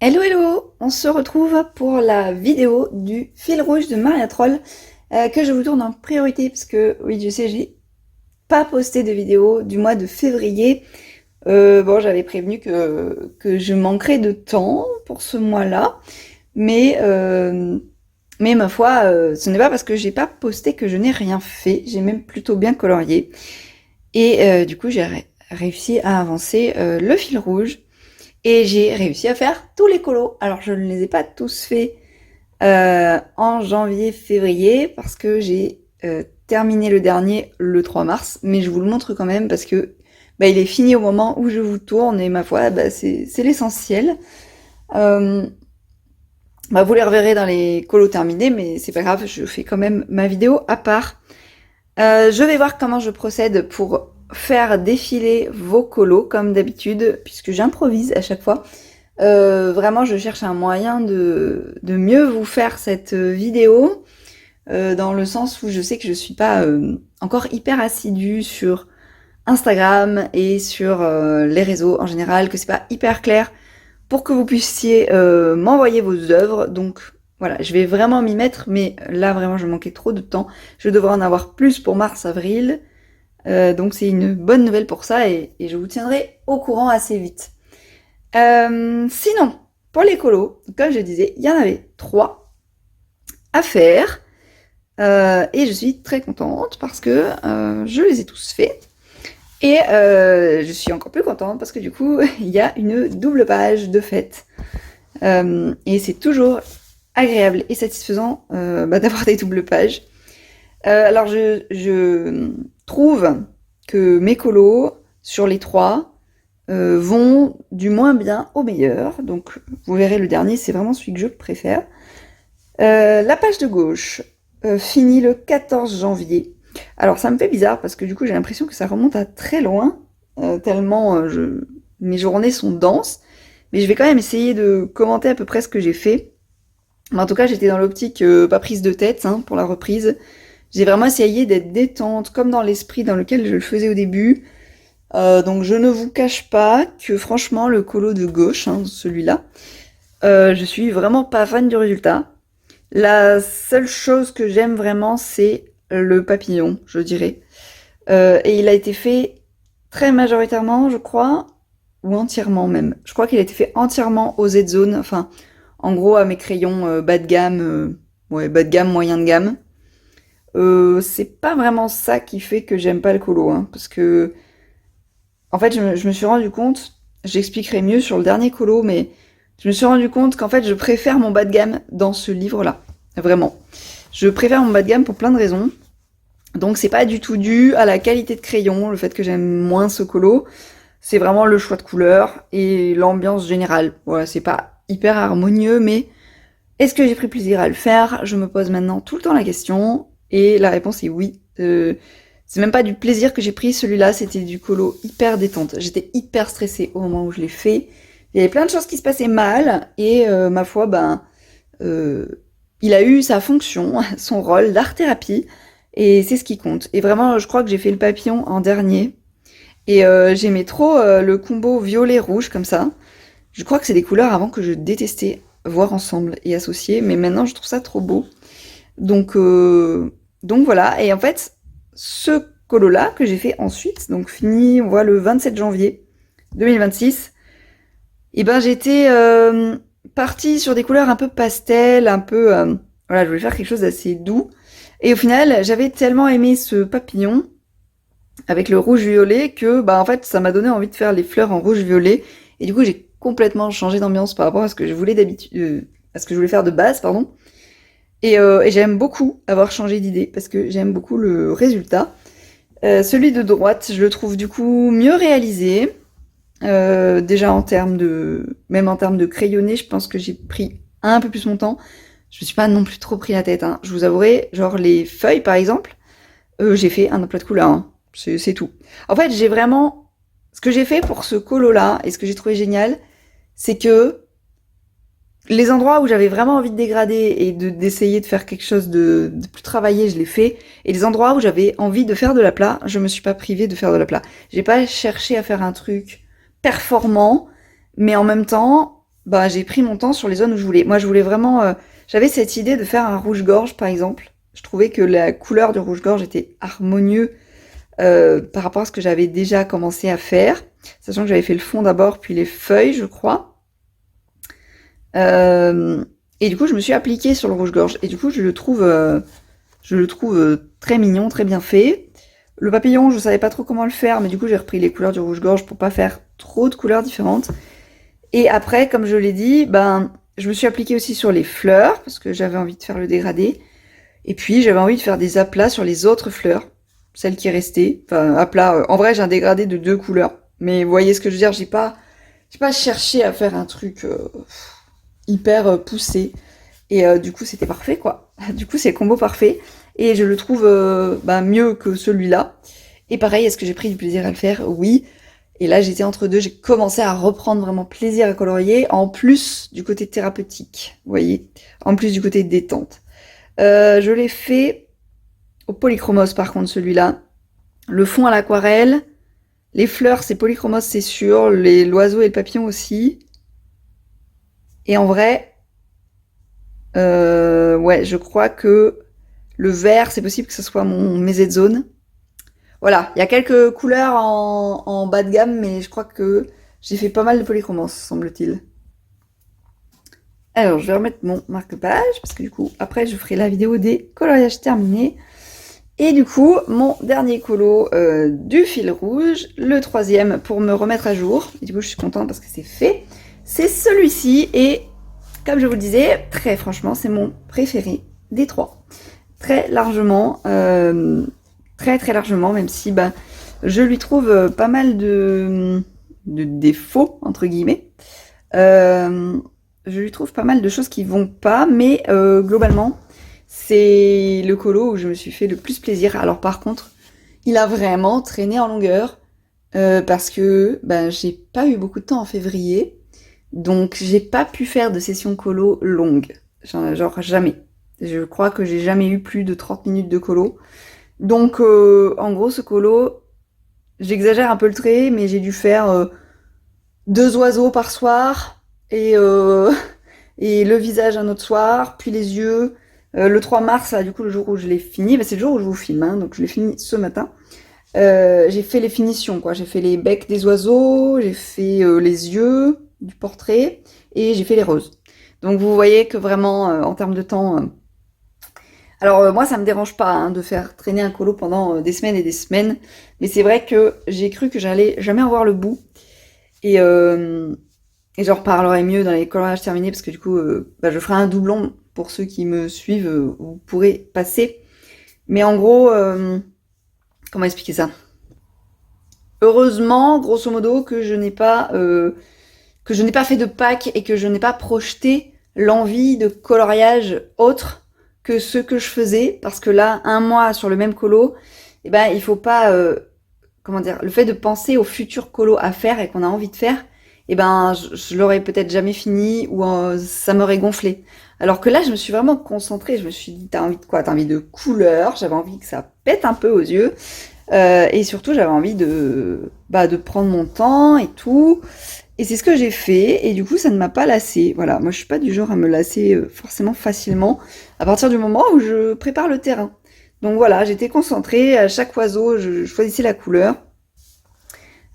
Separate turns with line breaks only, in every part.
Hello hello, on se retrouve pour la vidéo du fil rouge de Maria Troll que je vous tourne en priorité parce que oui je sais j'ai pas posté de vidéo du mois de février. Bon j'avais prévenu que je manquerais de temps pour ce mois-là, mais ma foi ce n'est pas parce que j'ai pas posté que je n'ai rien fait, j'ai même plutôt bien colorié et du coup j'ai réussi à avancer le fil rouge. Et j'ai réussi à faire tous les colos. Alors je ne les ai pas tous faits en janvier-février parce que j'ai terminé le dernier le 3 mars, mais je vous le montre quand même parce que il est fini au moment où je vous tourne et ma foi, c'est l'essentiel. Vous les reverrez dans les colos terminés, mais c'est pas grave, je fais quand même ma vidéo à part. Je vais voir comment je procède pour faire défiler vos colos comme d'habitude, puisque j'improvise à chaque fois. Vraiment, je cherche un moyen de mieux vous faire cette vidéo, dans le sens où je sais que je suis pas encore hyper assidue sur Instagram et sur les réseaux en général, que c'est pas hyper clair pour que vous puissiez m'envoyer vos œuvres. Donc voilà, je vais vraiment m'y mettre, mais là vraiment je manquais trop de temps. Je devrais en avoir plus pour mars-avril. Donc c'est une bonne nouvelle pour ça et je vous tiendrai au courant assez vite. Sinon, pour les colos, comme je disais, il y en avait 3 à faire. Et je suis très contente parce que je les ai tous faits. Et je suis encore plus contente parce que du coup, il y a une double page de fête. Et c'est toujours agréable et satisfaisant d'avoir des doubles pages. Alors je trouve que mes colos, sur les 3, vont du moins bien au meilleur. Donc vous verrez, le dernier, c'est vraiment celui que je préfère. La page de gauche finit le 14 janvier. Alors ça me fait bizarre parce que du coup j'ai l'impression que ça remonte à très loin, tellement mes journées sont denses. Mais je vais quand même essayer de commenter à peu près ce que j'ai fait. Mais en tout cas, j'étais dans l'optique pas prise de tête pour la reprise. J'ai vraiment essayé d'être détente, comme dans l'esprit dans lequel je le faisais au début. Donc je ne vous cache pas que franchement, le colo de gauche, celui-là, je suis vraiment pas fan du résultat. La seule chose que j'aime vraiment, c'est le papillon, je dirais. Et il a été fait très majoritairement, je crois, ou entièrement même. Je crois qu'il a été fait entièrement au Z-Zone, enfin, en gros à mes crayons bas de gamme, bas de gamme, moyen de gamme. C'est pas vraiment ça qui fait que j'aime pas le colo, parce que, en fait, je me suis rendu compte, j'expliquerai mieux sur le dernier colo, mais je me suis rendu compte qu'en fait, je préfère mon bas de gamme dans ce livre-là. Vraiment. Je préfère mon bas de gamme pour plein de raisons. Donc c'est pas du tout dû à la qualité de crayon, le fait que j'aime moins ce colo. C'est vraiment le choix de couleur et l'ambiance générale. Voilà, c'est pas hyper harmonieux, mais est-ce que j'ai pris plaisir à le faire? Je me pose maintenant tout le temps la question, et la réponse est oui. C'est même pas du plaisir que j'ai pris, celui-là, c'était du colo hyper détente. J'étais hyper stressée au moment où je l'ai fait. Il y avait plein de choses qui se passaient mal, et ma foi, il a eu sa fonction, son rôle d'art-thérapie, et c'est ce qui compte. Et vraiment, je crois que j'ai fait le papillon en dernier, et j'aimais trop le combo violet-rouge comme ça. Je crois que c'est des couleurs avant que je détestais voir ensemble et associer, mais maintenant je trouve ça trop beau. Donc voilà, et en fait, ce colo-là que j'ai fait ensuite, donc fini, on voit le 27 janvier 2026, et j'étais partie sur des couleurs un peu pastel, un peu... voilà, je voulais faire quelque chose d'assez doux. Et au final, j'avais tellement aimé ce papillon, avec le rouge-violet, que en fait, ça m'a donné envie de faire les fleurs en rouge-violet. Et du coup, j'ai complètement changé d'ambiance par rapport à ce que je voulais d'habitude, à ce que je voulais faire de base, pardon. Et j'aime beaucoup avoir changé d'idée, parce que j'aime beaucoup le résultat. Celui de droite, je le trouve du coup mieux réalisé. Déjà même en termes de crayonné, je pense que j'ai pris un peu plus mon temps. Je me suis pas non plus trop pris la tête, Je vous avouerai, genre les feuilles par exemple, j'ai fait un aplat de couleurs, c'est tout. En fait, ce que j'ai fait pour ce colo-là, et ce que j'ai trouvé génial, c'est que les endroits où j'avais vraiment envie de dégrader et d'essayer de faire quelque chose de plus travaillé, je l'ai fait. Et les endroits où j'avais envie de faire de l'aplat, je me suis pas privée de faire de l'aplat. J'ai pas cherché à faire un truc performant, mais en même temps, bah, j'ai pris mon temps sur les zones où je voulais. Moi, je voulais vraiment... j'avais cette idée de faire un rouge-gorge, par exemple. Je trouvais que la couleur du rouge-gorge était harmonieux par rapport à ce que j'avais déjà commencé à faire. Sachant que j'avais fait le fond d'abord, puis les feuilles, je crois. Et du coup, je me suis appliquée sur le rouge-gorge. Et du coup, je le trouve très mignon, très bien fait. Le papillon, je savais pas trop comment le faire, mais du coup, j'ai repris les couleurs du rouge-gorge pour pas faire trop de couleurs différentes. Et après, comme je l'ai dit, ben, je me suis appliquée aussi sur les fleurs, parce que j'avais envie de faire le dégradé. Et puis, j'avais envie de faire des aplats sur les autres fleurs, celles qui restaient. Enfin, aplats, en vrai, j'ai un dégradé de 2 couleurs. Mais vous voyez ce que je veux dire, j'ai pas cherché à faire un truc hyper poussé. Et du coup, c'était parfait, quoi. Du coup, c'est le combo parfait. Et je le trouve mieux que celui-là. Et pareil, est-ce que j'ai pris du plaisir à le faire? Oui. Et là, j'étais entre deux. J'ai commencé à reprendre vraiment plaisir à colorier, en plus du côté thérapeutique, vous voyez, en plus du côté détente. Je l'ai fait au polychromos, par contre, celui-là. Le fond à l'aquarelle. Les fleurs, c'est polychromos, c'est sûr. L'oiseau et le papillon aussi. Et en vrai, ouais, je crois que le vert, c'est possible que ce soit mes Z-Zone. Voilà, il y a quelques couleurs en bas de gamme, mais je crois que j'ai fait pas mal de polychromos, semble-t-il. Alors, je vais remettre mon marque-page, parce que du coup, après, je ferai la vidéo des coloriages terminés. Et du coup, mon dernier colo du fil rouge, le 3e, pour me remettre à jour. Et du coup, je suis contente parce que c'est fait. C'est celui-ci, et comme je vous le disais, très franchement, c'est mon préféré des 3. Très largement, très largement, même si je lui trouve pas mal de défauts, entre guillemets. Je lui trouve pas mal de choses qui vont pas, mais globalement, c'est le colo où je me suis fait le plus plaisir. Alors par contre, il a vraiment traîné en longueur, parce que j'ai pas eu beaucoup de temps en février, donc j'ai pas pu faire de session colo longue, genre jamais. Je crois que j'ai jamais eu plus de 30 minutes de colo. Donc en gros, ce colo, j'exagère un peu le trait, mais j'ai dû faire 2 oiseaux par soir, et le visage un autre soir, puis les yeux. Le 3 mars, là, du coup, le jour où je l'ai fini, c'est le jour où je vous filme, hein, donc je l'ai fini ce matin. J'ai fait les finitions, quoi. J'ai fait les becs des oiseaux, j'ai fait les yeux du portrait, et j'ai fait les roses. Donc vous voyez que vraiment, en termes de temps... Alors moi, ça me dérange pas hein, de faire traîner un colo pendant des semaines et des semaines, mais c'est vrai que j'ai cru que j'allais jamais en voir le bout. Et j'en reparlerai mieux dans les coloriages terminés, parce que du coup, je ferai un doublon pour ceux qui me suivent, vous pourrez passer. Mais en gros, comment expliquer ça? Heureusement, grosso modo, que je n'ai pas fait de pack et que je n'ai pas projeté l'envie de coloriage autre que ce que je faisais, parce que là, un mois sur le même colo, il faut pas, comment dire, le fait de penser au futur colo à faire et qu'on a envie de faire, je l'aurais peut-être jamais fini, ou ça m'aurait gonflé. Alors que là, je me suis vraiment concentrée, je me suis dit, t'as envie de quoi? T'as envie de couleur, j'avais envie que ça pète un peu aux yeux, et surtout j'avais envie de prendre mon temps et tout, et c'est ce que j'ai fait, et du coup ça ne m'a pas lassée. Voilà, moi je suis pas du genre à me lasser forcément facilement, à partir du moment où je prépare le terrain. Donc voilà, j'étais concentrée, à chaque oiseau je choisissais la couleur,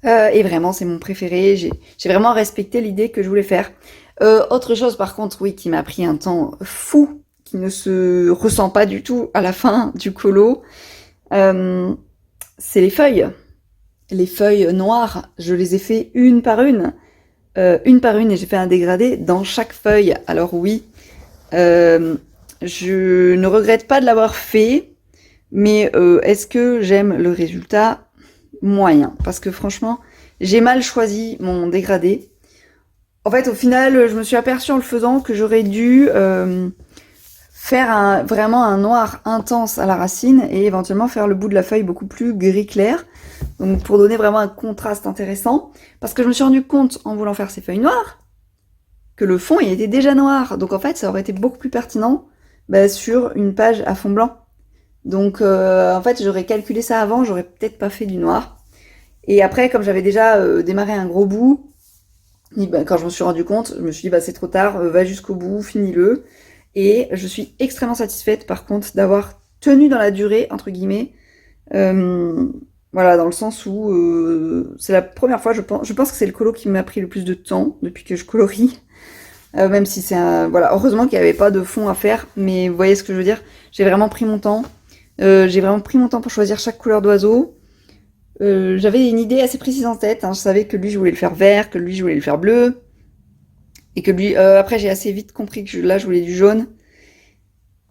et vraiment c'est mon préféré, j'ai vraiment respecté l'idée que je voulais faire. Autre chose par contre, oui, qui m'a pris un temps fou, qui ne se ressent pas du tout à la fin du colo, c'est les feuilles. Les feuilles noires, je les ai fait une par une, et j'ai fait un dégradé dans chaque feuille. Alors oui, je ne regrette pas de l'avoir fait, mais est-ce que j'aime le résultat? Moyen, parce que franchement, j'ai mal choisi mon dégradé. En fait, au final, je me suis aperçue en le faisant que j'aurais dû faire vraiment un noir intense à la racine, et éventuellement faire le bout de la feuille beaucoup plus gris clair, donc pour donner vraiment un contraste intéressant, parce que je me suis rendu compte en voulant faire ces feuilles noires que le fond il était déjà noir, donc en fait ça aurait été beaucoup plus pertinent sur une page à fond blanc. Donc en fait j'aurais calculé ça avant, j'aurais peut-être pas fait du noir. Et après, comme j'avais déjà démarré un gros bout, Et ben, quand je me suis rendu compte, je me suis dit, bah, c'est trop tard, va jusqu'au bout, finis-le. Et je suis extrêmement satisfaite, par contre, d'avoir tenu dans la durée, entre guillemets. Euh, voilà, dans le sens où c'est la première fois, je pense que c'est le colo qui m'a pris le plus de temps depuis que je colorie. Même si c'est un... Voilà, heureusement qu'il n'y avait pas de fond à faire, mais vous voyez ce que je veux dire. J'ai vraiment pris mon temps. J'ai vraiment pris mon temps pour choisir chaque couleur d'oiseau. J'avais une idée assez précise en tête. Hein. Je savais que lui, je voulais le faire vert, que lui, je voulais le faire bleu. Et que lui... après, j'ai assez vite compris que là, je voulais du jaune.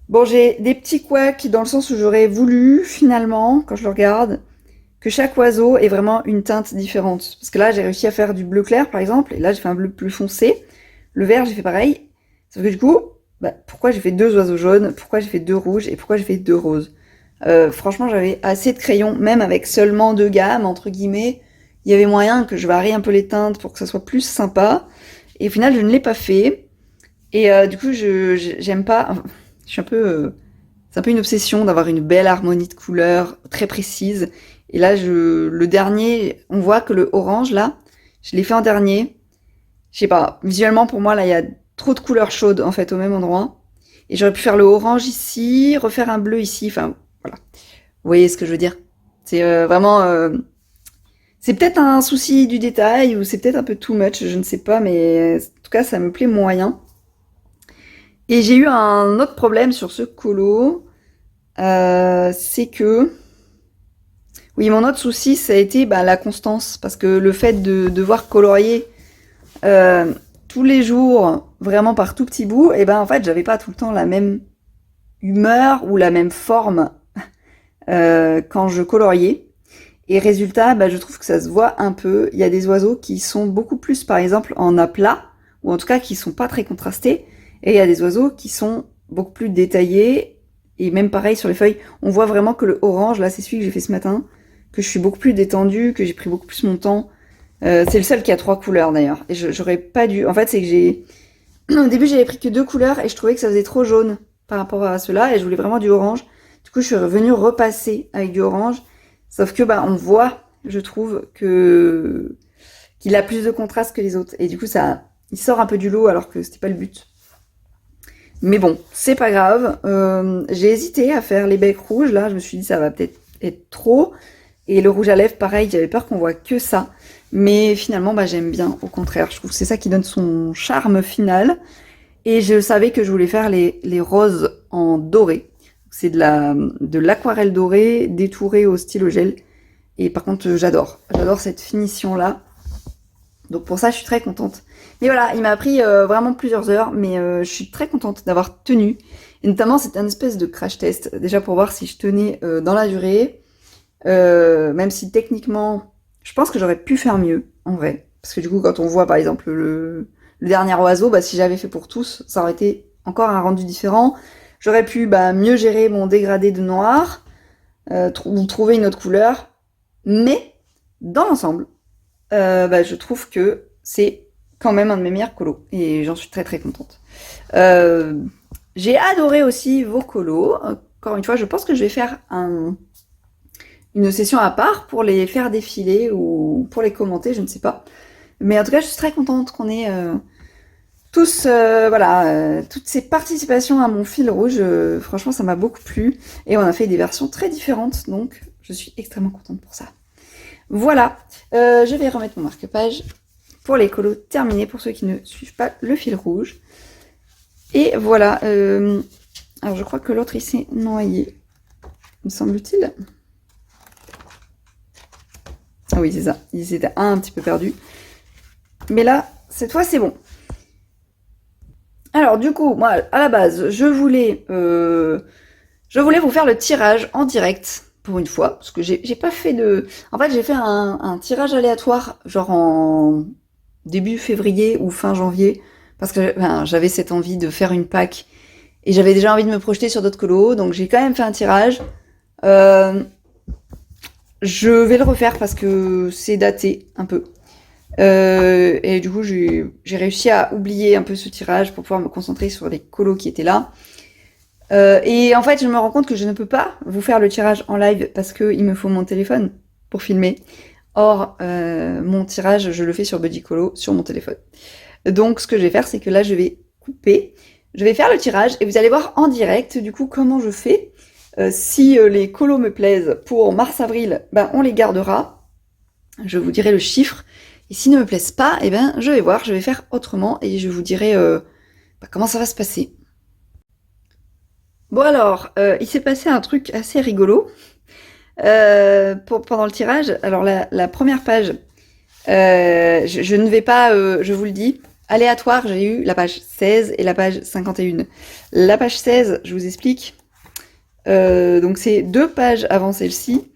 Bon, j'ai des petits couacs dans le sens où j'aurais voulu, finalement, quand je le regarde, que chaque oiseau ait vraiment une teinte différente. Parce que là, j'ai réussi à faire du bleu clair, par exemple, et là, j'ai fait un bleu plus foncé. Le vert, j'ai fait pareil. Sauf que du coup, bah, pourquoi j'ai fait 2 oiseaux jaunes, pourquoi j'ai fait 2 rouges, et pourquoi j'ai fait 2 roses? Franchement, j'avais assez de crayons, même avec seulement 2 gammes, entre guillemets. Il y avait moyen que je varie un peu les teintes pour que ça soit plus sympa. Et au final, je ne l'ai pas fait. Et du coup, j'aime pas... Je suis un peu... c'est un peu une obsession d'avoir une belle harmonie de couleurs très précise. Et là, le dernier, on voit que le orange, là, je l'ai fait en dernier. Je sais pas, visuellement, pour moi, là, il y a trop de couleurs chaudes, en fait, au même endroit. Et j'aurais pu faire le orange ici, refaire un bleu ici, enfin, voilà. Vous voyez ce que je veux dire? C'est vraiment... c'est peut-être un souci du détail, ou c'est peut-être un peu too much, je ne sais pas, mais en tout cas, ça me plaît moyen. Et j'ai eu un autre problème sur ce colo, c'est que... Oui, mon autre souci, ça a été bah, la constance, parce que le fait de devoir colorier tous les jours, vraiment par tout petits bouts, et ben en fait, j'avais pas tout le temps la même humeur ou la même forme quand je coloriais. Et résultat, bah, je trouve que ça se voit un peu. Il y a des oiseaux qui sont beaucoup plus, par exemple, en aplat, ou en tout cas qui sont pas très contrastés, et il y a des oiseaux qui sont beaucoup plus détaillés, et même pareil sur les feuilles. On voit vraiment que le orange, là, c'est celui que j'ai fait ce matin, que je suis beaucoup plus détendue, que j'ai pris beaucoup plus mon temps. C'est le seul qui a 3 couleurs d'ailleurs. Et j'aurais pas dû. En fait, c'est que j'ai. Au début, j'avais pris que 2 couleurs et je trouvais que ça faisait trop jaune par rapport à cela et je voulais vraiment du orange. Du coup, je suis revenue repasser avec du orange. Sauf que, bah, on voit, je trouve, que qu'il a plus de contraste que les autres. Et du coup, ça, il sort un peu du lot alors que c'était pas le but. Mais bon, c'est pas grave. J'ai hésité à faire les becs rouges. Là, je me suis dit, ça va peut-être être trop. Et le rouge à lèvres, pareil, j'avais peur qu'on voit que ça. Mais finalement, bah, j'aime bien, au contraire. Je trouve que c'est ça qui donne son charme final. Et je savais que je voulais faire les roses en doré. C'est de l'aquarelle dorée détourée au stylo gel. Et par contre, j'adore. J'adore cette finition-là. Donc pour ça, je suis très contente. Mais voilà, il m'a pris vraiment plusieurs heures, mais je suis très contente d'avoir tenu. Et notamment, c'était un espèce de crash test, déjà pour voir si je tenais dans la durée. Même si techniquement, je pense que j'aurais pu faire mieux, en vrai. Parce que du coup, quand on voit par exemple le dernier oiseau, bah, si j'avais fait pour tous, ça aurait été encore un rendu différent. J'aurais pu bah, mieux gérer mon dégradé de noir, ou trouver une autre couleur. Mais, dans l'ensemble, bah, je trouve que c'est quand même un de mes meilleurs colos. Et j'en suis très très contente. J'ai adoré aussi vos colos. Encore une fois, je pense que je vais faire une session à part pour les faire défiler ou pour les commenter, je ne sais pas. Mais en tout cas, je suis très contente qu'on ait tous, toutes ces participations à mon fil rouge. Franchement, ça m'a beaucoup plu. Et on a fait des versions très différentes, donc je suis extrêmement contente pour ça. Voilà, je vais remettre mon marque-page pour les colos terminés, pour ceux qui ne suivent pas le fil rouge. Et voilà, alors je crois que l'autre il s'est noyé, me semble-t-il. Ah oui, c'est ça. Ils étaient un petit peu perdus. Mais là, cette fois, c'est bon. Alors, du coup, moi, à la base, je voulais vous faire le tirage en direct, pour une fois. Parce que j'ai pas fait de... En fait, j'ai fait un tirage aléatoire, genre en début février ou fin janvier. Parce que j'avais cette envie de faire une pack. Et j'avais déjà envie de me projeter sur d'autres colos. Donc, j'ai quand même fait un tirage. Je vais le refaire parce que c'est daté un peu. Et du coup, j'ai réussi à oublier un peu ce tirage pour pouvoir me concentrer sur les colos qui étaient là. Et en fait, je me rends compte que je ne peux pas vous faire le tirage en live parce qu'il me faut mon téléphone pour filmer. Or, mon tirage, je le fais sur Buddycolo, sur mon téléphone. Donc, ce que je vais faire, c'est que là, je vais couper. Je vais faire le tirage et vous allez voir en direct, du coup, comment je fais. Si les colos me plaisent pour mars-avril, ben, on les gardera. Je vous dirai le chiffre. Et s'ils ne me plaisent pas, eh ben, je vais voir, je vais faire autrement et je vous dirai comment ça va se passer. Bon alors, il s'est passé un truc assez rigolo pendant le tirage. Alors la première page, je ne vais pas, je vous le dis, aléatoire, j'ai eu la page 16 et la page 51. La page 16, je vous explique. Donc c'est 2 pages avant celle-ci,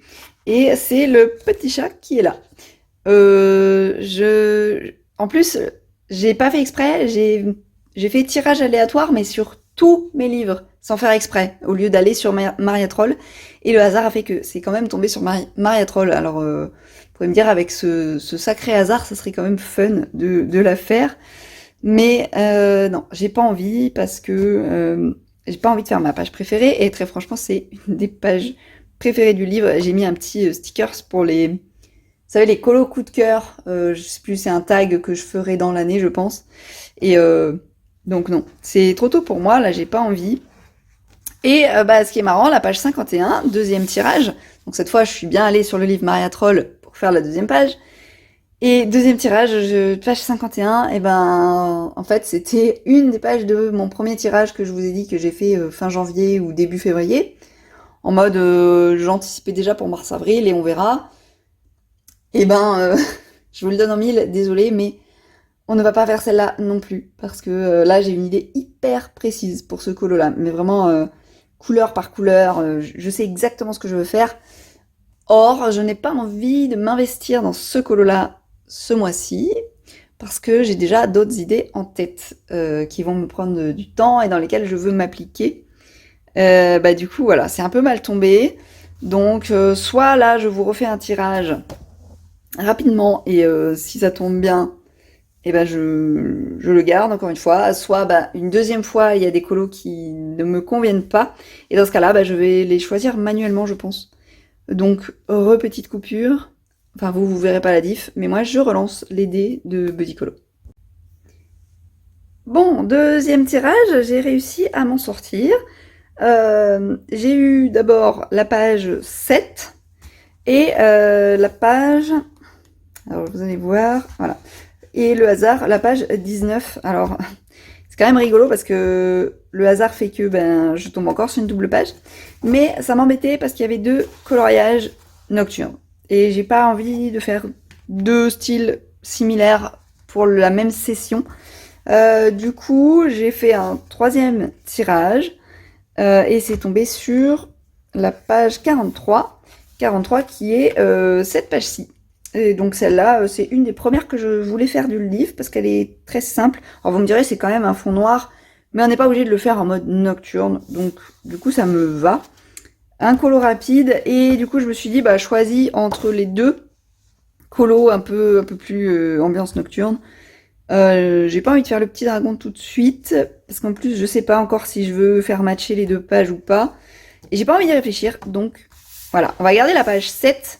et c'est le petit chat qui est là. En plus, j'ai pas fait exprès, j'ai fait tirage aléatoire, mais sur tous mes livres, sans faire exprès, au lieu d'aller sur Maria Troll. Et le hasard a fait que c'est quand même tombé sur Maria Troll. Alors, vous pouvez me dire, avec ce sacré hasard, ça serait quand même fun de la faire. Mais non, j'ai pas envie, parce que j'ai pas envie de faire ma page préférée. Et très franchement, c'est une des pages préférées du livre. J'ai mis un petit stickers pour les... Vous savez, les colos coup de cœur, je sais plus, c'est un tag que je ferai dans l'année, je pense. Et donc non, c'est trop tôt pour moi, là j'ai pas envie. Et ce qui est marrant, la page 51, deuxième tirage. Donc cette fois, je suis bien allée sur le livre Maria Troll pour faire la deuxième page. Et deuxième tirage, page 51, et ben en fait c'était une des pages de mon premier tirage que je vous ai dit que j'ai fait fin janvier ou début février. En mode, j'anticipais déjà pour mars-avril et on verra. Et ben, je vous le donne en mille, désolé, mais on ne va pas faire celle-là non plus. Parce que là, j'ai une idée hyper précise pour ce colo-là. Mais vraiment, couleur par couleur, je sais exactement ce que je veux faire. Or, je n'ai pas envie de m'investir dans ce colo-là ce mois-ci. Parce que j'ai déjà d'autres idées en tête qui vont me prendre du temps et dans lesquelles je veux m'appliquer. Du coup, voilà, c'est un peu mal tombé. Donc, soit là, je vous refais un tirage rapidement, et si ça tombe bien, et ben je le garde encore une fois. Soit une deuxième fois, il y a des colos qui ne me conviennent pas, et dans ce cas-là, je vais les choisir manuellement, je pense. Donc, petite coupure. Enfin, vous verrez pas la diff, mais moi, je relance les dés de Buddycolo. Bon, deuxième tirage, j'ai réussi à m'en sortir. J'ai eu d'abord la page 7 et la page... Alors, vous allez voir, voilà. Et le hasard, la page 19. Alors, c'est quand même rigolo parce que le hasard fait que je tombe encore sur une double page. Mais ça m'embêtait parce qu'il y avait 2 coloriages nocturnes. Et j'ai pas envie de faire 2 styles similaires pour la même session. Du coup, j'ai fait un 3e tirage. Et c'est tombé sur la page 43. 43 qui est cette page-ci. Et donc celle-là, c'est une des premières que je voulais faire du livre, parce qu'elle est très simple. Alors vous me direz, c'est quand même un fond noir, mais on n'est pas obligé de le faire en mode nocturne, donc du coup ça me va. Un colo rapide, et du coup je me suis dit, choisis entre les 2 colos un peu plus ambiance nocturne. J'ai pas envie de faire le petit dragon tout de suite, parce qu'en plus je sais pas encore si je veux faire matcher les 2 pages ou pas. Et j'ai pas envie d'y réfléchir, donc voilà. On va garder la page 7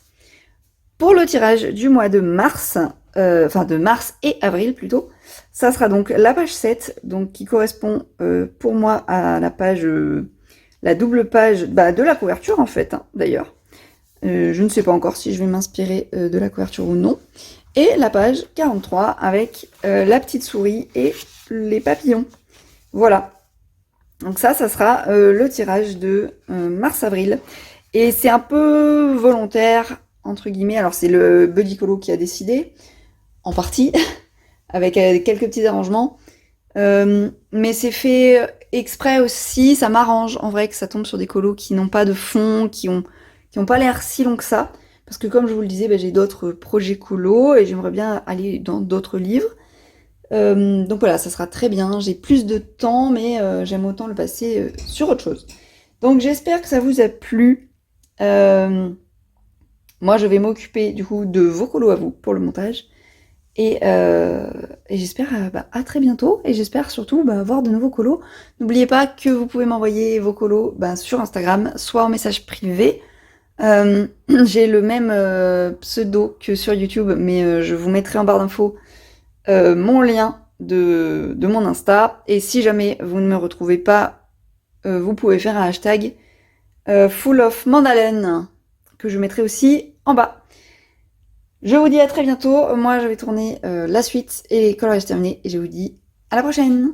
pour le tirage du mois de mars, de mars et avril plutôt. Ça sera donc la page 7, donc qui correspond pour moi à la page, la double page de la couverture en fait, d'ailleurs. Je ne sais pas encore si je vais m'inspirer de la couverture ou non. Et la page 43 avec la petite souris et les papillons. Voilà. Donc ça sera le tirage de mars-avril. Et c'est un peu volontaire, entre guillemets. Alors c'est le Buddycolo qui a décidé, en partie, avec quelques petits arrangements. Mais c'est fait exprès aussi. Ça m'arrange en vrai que ça tombe sur des colos qui n'ont pas de fond, qui ont pas l'air si longs que ça. Parce que comme je vous le disais, j'ai d'autres projets colos et j'aimerais bien aller dans d'autres livres. Donc voilà, ça sera très bien. J'ai plus de temps, mais j'aime autant le passer sur autre chose. Donc j'espère que ça vous a plu. Moi, je vais m'occuper du coup de vos colos à vous pour le montage. Et j'espère à très bientôt. Et j'espère surtout voir de nouveaux colos. N'oubliez pas que vous pouvez m'envoyer vos colos sur Instagram, soit en message privé, J'ai le même pseudo que sur YouTube, mais je vous mettrai en barre d'infos mon lien de mon Insta. Et si jamais vous ne me retrouvez pas, vous pouvez faire un hashtag full of mandalen que je mettrai aussi en bas. Je vous dis à très bientôt. Moi, je vais tourner la suite et les coloriages terminés. Et je vous dis à la prochaine.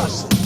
Awesome.